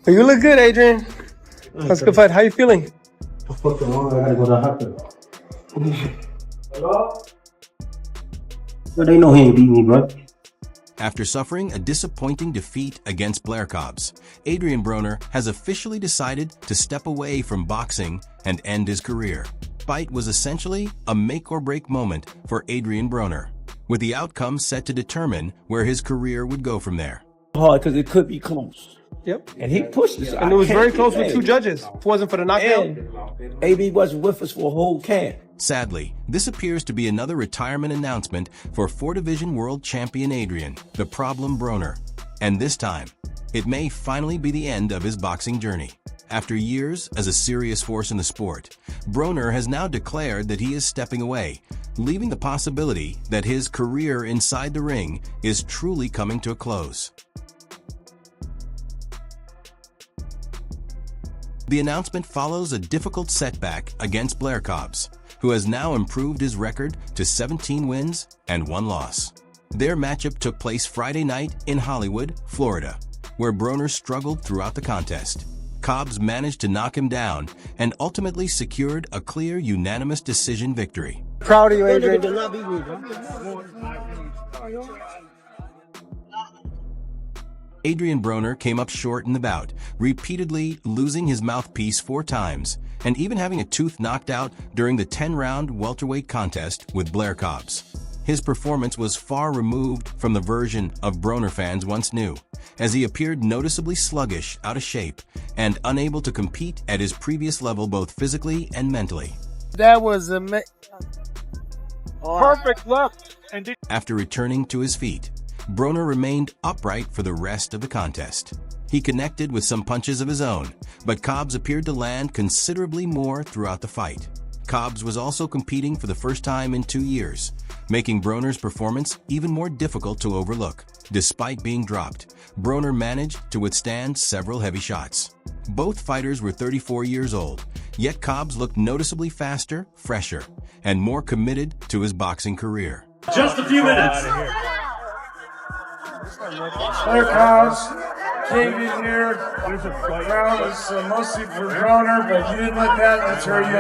You look good, Adrien. That's a good fight. How you feeling? I gotta go to the hospital. But they know he ain't beat me, bro. After suffering a disappointing defeat against Blair Cobbs, Adrien Broner has officially decided to step away from boxing and end his career. The fight was essentially a make-or-break moment for Adrien Broner, with the outcome set to determine where his career would go from there. Hard because it could be close. Yep. And he pushed us. And it was very close with two judges. If it wasn't for the knockout. And AB wasn't with us for a whole camp. Sadly, this appears to be another retirement announcement for 4-division world champion Adrien, the Problem Broner. And this time, it may finally be the end of his boxing journey. After years as a serious force in the sport, Broner has now declared that he is stepping away, leaving the possibility that his career inside the ring is truly coming to a close. The announcement follows a difficult setback against Blair Cobbs, who has now improved his record to 17 wins and 1 loss. Their matchup took place Friday night in Hollywood, Florida, where Broner struggled throughout the contest. Cobbs managed to knock him down and ultimately secured a clear unanimous decision victory. Proud of you, Adrien. Adrien Broner came up short in the bout, repeatedly losing his mouthpiece 4 times, and even having a tooth knocked out during the 10-round welterweight contest with Blair Cobbs. His performance was far removed from the version of Broner fans once knew, as he appeared noticeably sluggish, out of shape, and unable to compete at his previous level both physically and mentally. That was a perfect left. After returning to his feet, Broner remained upright for the rest of the contest. He connected with some punches of his own, but Cobbs appeared to land considerably more throughout the fight. Cobbs was also competing for the first time in 2 years, making Broner's performance even more difficult to overlook. Despite being dropped, Broner managed to withstand several heavy shots. Both fighters were 34 years old, yet Cobbs looked noticeably faster, fresher, and more committed to his boxing career. Just a few minutes. Blair Cobbs came in here. The crowd was mostly for Broner, but you didn't let that deter you.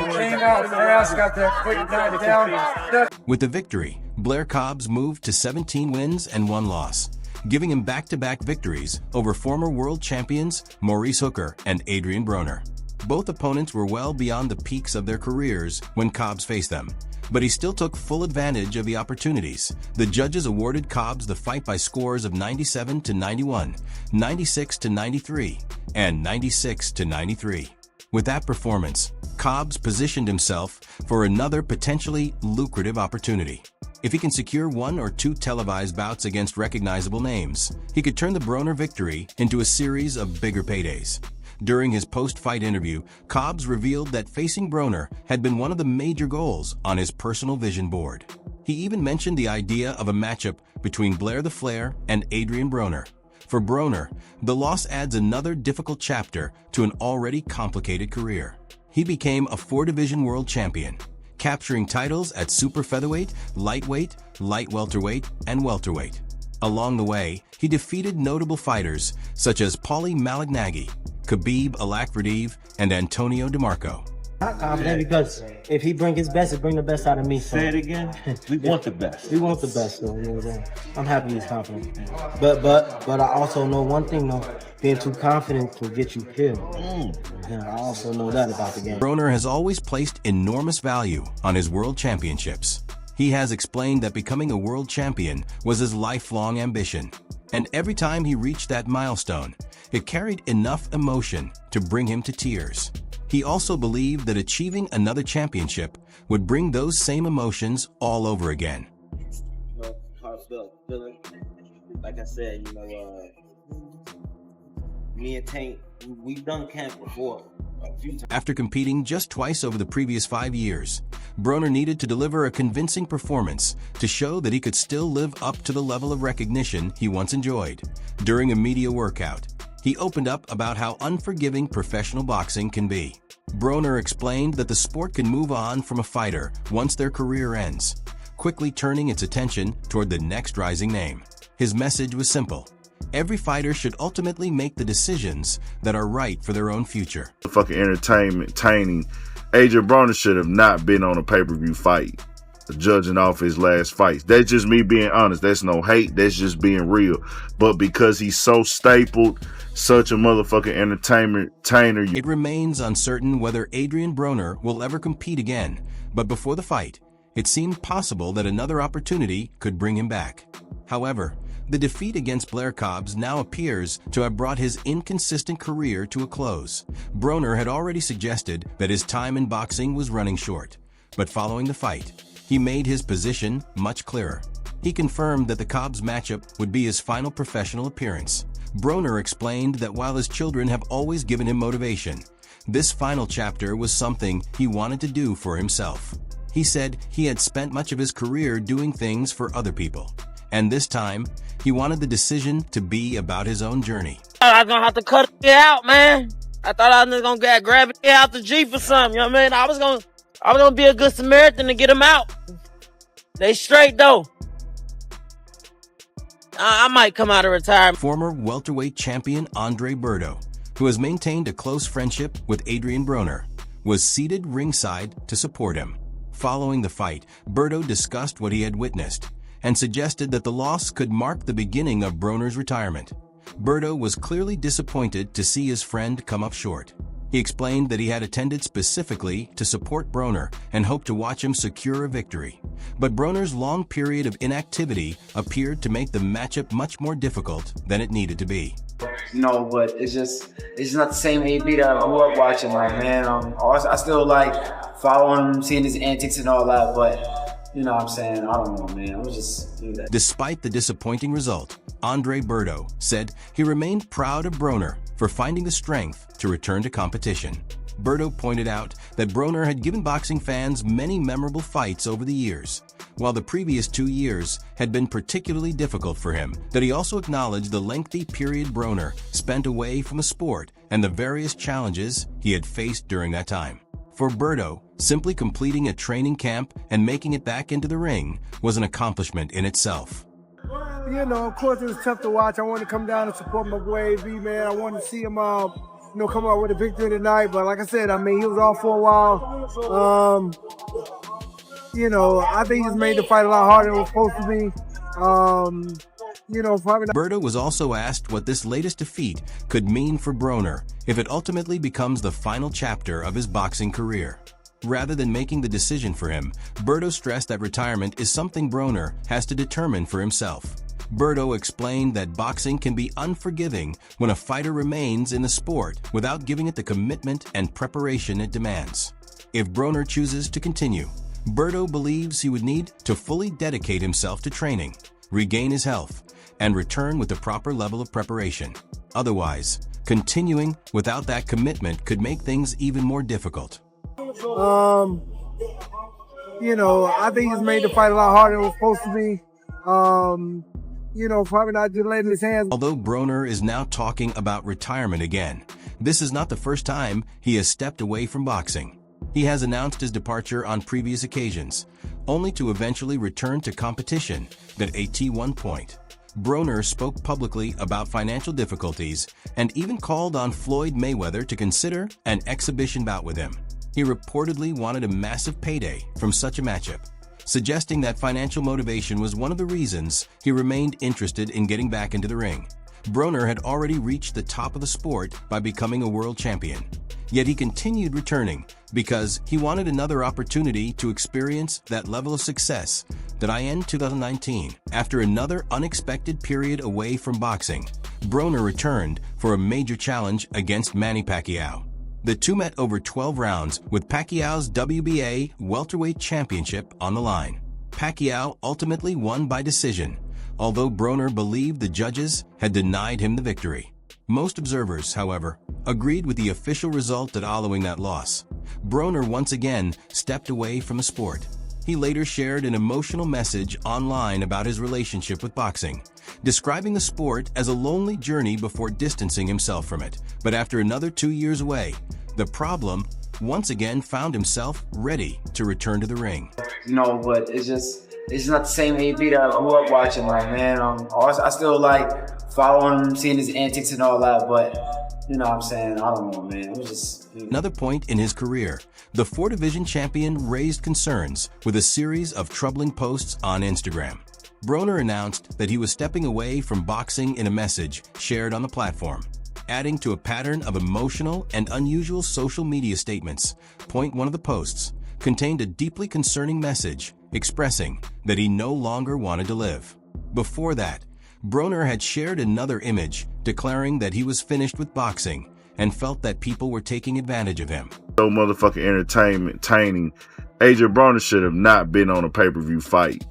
You came out fast, got that quick knockdown. With the victory, Blair Cobbs moved to 17 wins and 1 loss, giving him back-to-back victories over former world champions Maurice Hooker and Adrien Broner. Both opponents were well beyond the peaks of their careers when Cobbs faced them, but he still took full advantage of the opportunities. The judges awarded Cobbs the fight by scores of 97-91, 96-93, and 96-93. With that performance, Cobbs positioned himself for another potentially lucrative opportunity. If he can secure 1 or 2 televised bouts against recognizable names, he could turn the Broner victory into a series of bigger paydays. During his post-fight interview, Cobbs revealed that facing Broner had been one of the major goals on his personal vision board. He even mentioned the idea of a matchup between Blair the Flair and Adrien Broner. For Broner, the loss adds another difficult chapter to an already complicated career. He became a 4-division world champion, capturing titles at super featherweight, lightweight, light welterweight, and welterweight. Along the way, he defeated notable fighters such as Paulie Malignaggi, Khabib Alakbardiv, and Antonio DeMarco. I'm confident because if he bring his best, he bring the best out of me. So. Say it again. We want the best. We want the best, though. You know what I'm saying? I'm happy he's confident. But I also know one thing, though. Being too confident can get you killed. Yeah, I also know that about the game. Broner has always placed enormous value on his world championships. He has explained that becoming a world champion was his lifelong ambition. And every time he reached that milestone, it carried enough emotion to bring him to tears. He also believed that achieving another championship would bring those same emotions all over again. Heartfelt feeling. Like I said, me and Tank, we've done camp before. After competing just twice over the previous 5 years, Broner needed to deliver a convincing performance to show that he could still live up to the level of recognition he once enjoyed. During a media workout, he opened up about how unforgiving professional boxing can be. Broner explained that the sport can move on from a fighter once their career ends, quickly turning its attention toward the next rising name. His message was simple: Every fighter should ultimately make the decisions that are right for their own future. Fucking entertaining. Adrien Broner should have not been on a pay-per-view fight, judging off his last fights. That's just me being honest. That's no hate. That's just being real. But because he's so stapled, such a motherfucking entertainer. It remains uncertain whether Adrien Broner will ever compete again, but before the fight, it seemed possible that another opportunity could bring him back. However, the defeat against Blair Cobbs now appears to have brought his inconsistent career to a close. Broner had already suggested that his time in boxing was running short, but following the fight, he made his position much clearer. He confirmed that the Cobbs matchup would be his final professional appearance. Broner explained that while his children have always given him motivation, this final chapter was something he wanted to do for himself. He said he had spent much of his career doing things for other people, and this time, he wanted the decision to be about his own journey. I was gonna have to cut it out, man. I thought I was gonna grab it out the Jeep or something, you know what I mean? I was gonna be a good Samaritan to get them out. They straight though. I might come out of retirement. Former welterweight champion Adrien Broner, who has maintained a close friendship with Adrien Broner, was seated ringside to support him. Following the fight, Broner discussed what he had witnessed and suggested that the loss could mark the beginning of Broner's retirement. Broner was clearly disappointed to see his friend come up short. He explained that he had attended specifically to support Broner and hoped to watch him secure a victory. But Broner's long period of inactivity appeared to make the matchup much more difficult than it needed to be. You know, but it's not the same AB that I grew up watching. Like, man, I still like following him, seeing his antics and all that, but you know what I'm saying? I don't know, man. I'm just do that. Despite the disappointing result, Adrien Broner said he remained proud of Broner for finding the strength to return to competition. Broner pointed out that Broner had given boxing fans many memorable fights over the years, while the previous 2 years had been particularly difficult for him, that he also acknowledged the lengthy period Broner spent away from the sport and the various challenges he had faced during that time. For Broner, simply completing a training camp and making it back into the ring was an accomplishment in itself. You know, of course, it was tough to watch. I wanted to come down and support my boy V, man. I wanted to see him, come out with a victory tonight. But like I said, I mean, he was off for a while. I think he's made the fight a lot harder than it was supposed to be. Broner was also asked what this latest defeat could mean for Broner if it ultimately becomes the final chapter of his boxing career. Rather than making the decision for him, Broner stressed that retirement is something Broner has to determine for himself. Broner explained that boxing can be unforgiving when a fighter remains in the sport without giving it the commitment and preparation it demands. If Broner chooses to continue, Broner believes he would need to fully dedicate himself to training, regain his health, and return with the proper level of preparation. Otherwise, continuing without that commitment could make things even more difficult. I think he's made the fight a lot harder than it was supposed to be. Probably not just letting his hands. Although Broner is now talking about retirement again, this is not the first time he has stepped away from boxing. He has announced his departure on previous occasions, only to eventually return to competition at one point. Broner spoke publicly about financial difficulties and even called on Floyd Mayweather to consider an exhibition bout with him. He reportedly wanted a massive payday from such a matchup, suggesting that financial motivation was one of the reasons he remained interested in getting back into the ring. Broner had already reached the top of the sport by becoming a world champion, yet he continued returning because he wanted another opportunity to experience that level of success that in 2019. After another unexpected period away from boxing, Broner returned for a major challenge against Manny Pacquiao. The two met over 12 rounds with Pacquiao's WBA welterweight championship on the line. Pacquiao ultimately won by decision, although Broner believed the judges had denied him the victory. Most observers, however, agreed with the official result following that loss. Broner once again stepped away from the sport. He later shared an emotional message online about his relationship with boxing, describing the sport as a lonely journey before distancing himself from it. But after another 2 years away, the problem once again found himself ready to return to the ring. But it's not the same AB that I grew up watching. Like, man, I still like following him, seeing his antics and all that, but you know what I'm saying? I don't know, man. It was just... Another point in his career, the 4-division champion raised concerns with a series of troubling posts on Instagram. Broner announced that he was stepping away from boxing in a message shared on the platform, adding to a pattern of emotional and unusual social media statements. Point one of the posts contained a deeply concerning message expressing that he no longer wanted to live. Before that, Broner had shared another image declaring that he was finished with boxing and felt that people were taking advantage of him. So motherfucking entertaining. Adrien Broner should have not been on a pay-per-view fight,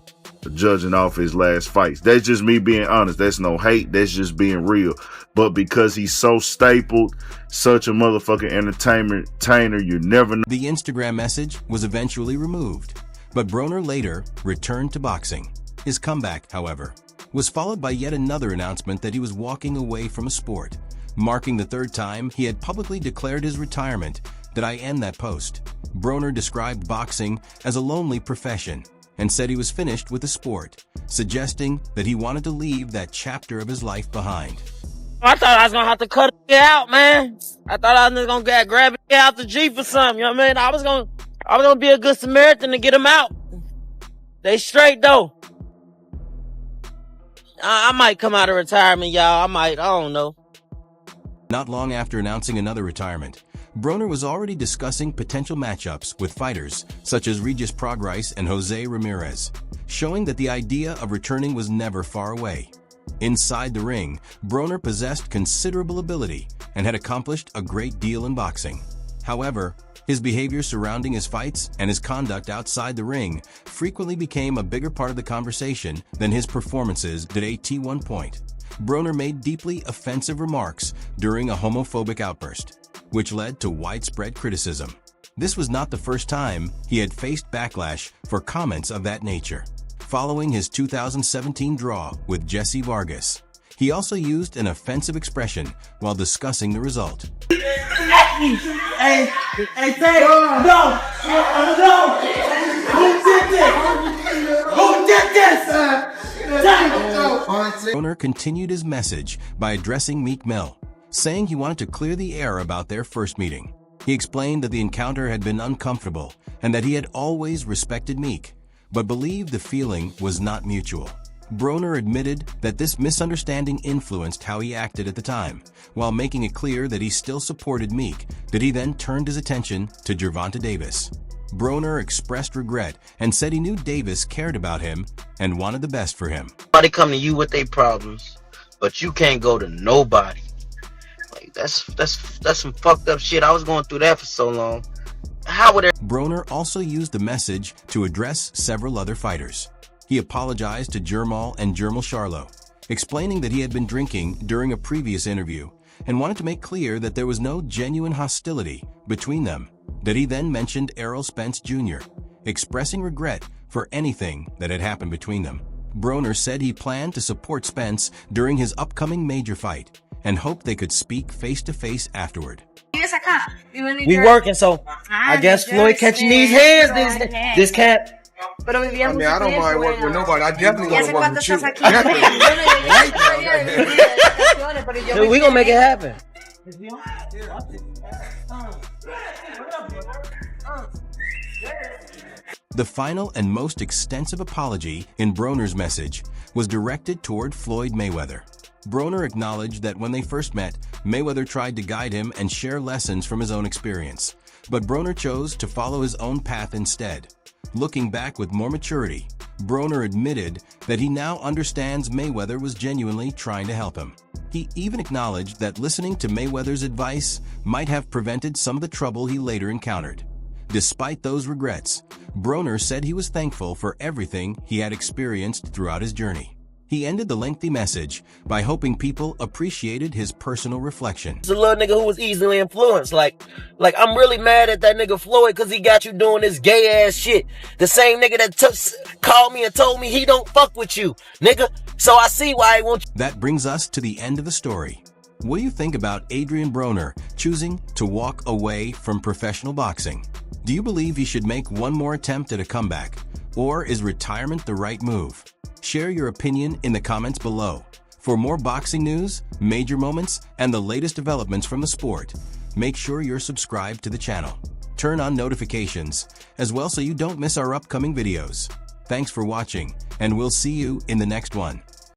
judging off his last fights. That's just me being honest. That's no hate. That's just being real. But because he's so stapled, such a motherfucking entertainer, you never know. The Instagram message was eventually removed, but Broner later returned to boxing. His comeback, however, was followed by yet another announcement that he was walking away from a sport, marking the third time he had publicly declared his retirement. Did I end that post? Broner described boxing as a lonely profession and said he was finished with the sport, suggesting that he wanted to leave that chapter of his life behind. I thought I was gonna have to cut it out, man. I thought I was gonna grab it out the Jeep or something, you know what I mean? I was gonna be a good Samaritan to get him out. They straight though. I might come out of retirement, y'all. I don't know. Not long after announcing another retirement, Broner was already discussing potential matchups with fighters such as Regis Prograis and Jose Ramirez, showing that the idea of returning was never far away. Inside the ring, Broner possessed considerable ability and had accomplished a great deal in boxing. However, his behavior surrounding his fights and his conduct outside the ring frequently became a bigger part of the conversation than his performances did. At one point, Broner made deeply offensive remarks during a homophobic outburst, which led to widespread criticism. This was not the first time he had faced backlash for comments of that nature. Following his 2017 draw with Jesse Vargas, he also used an offensive expression while discussing the result. Hey, say no! Who did this? Who did this? Broner continued his message by addressing Meek Mill, saying he wanted to clear the air about their first meeting. He explained that the encounter had been uncomfortable and that he had always respected Meek, but believed the feeling was not mutual. Broner admitted that this misunderstanding influenced how he acted at the time, while making it clear that he still supported Meek. That he then turned his attention to Gervonta Davis. Broner expressed regret and said he knew Davis cared about him and wanted the best for him. Nobody come to you with their problems, but you can't go to nobody. Like that's some fucked up shit. I was going through that for so long. How would it? Broner also used the message to address several other fighters. He apologized to Jermall and Jermall Charlo, explaining that he had been drinking during a previous interview and wanted to make clear that there was no genuine hostility between them. That he then mentioned Errol Spence Jr., expressing regret for anything that had happened between them. Broner said he planned to support Spence during his upcoming major fight and hoped they could speak face-to-face afterward. We working, so I guess Floyd catching these hands. This cat. I mean, I don't mind working with nobody. I definitely want to work with you. Dude, we gonna make it happen. The final and most extensive apology in Broner's message was directed toward Floyd Mayweather. Broner acknowledged that when they first met, Mayweather tried to guide him and share lessons from his own experience, but Broner chose to follow his own path instead. Looking back with more maturity, Broner admitted that he now understands Mayweather was genuinely trying to help him. He even acknowledged that listening to Mayweather's advice might have prevented some of the trouble he later encountered. Despite those regrets, Broner said he was thankful for everything he had experienced throughout his journey. He ended the lengthy message by hoping people appreciated his personal reflection. It's a little nigga who was easily influenced. Like I'm really mad at that nigga Floyd because he got you doing this gay ass shit. The same nigga that called me and told me he don't fuck with you, nigga. So I see why he wants you. That brings us to the end of the story. What do you think about Adrien Broner choosing to walk away from professional boxing? Do you believe he should make one more attempt at a comeback? Or is retirement the right move? Share your opinion in the comments below. For more boxing news, major moments, and the latest developments from the sport, make sure you're subscribed to the channel. Turn on notifications as well so you don't miss our upcoming videos. Thanks for watching, and we'll see you in the next one.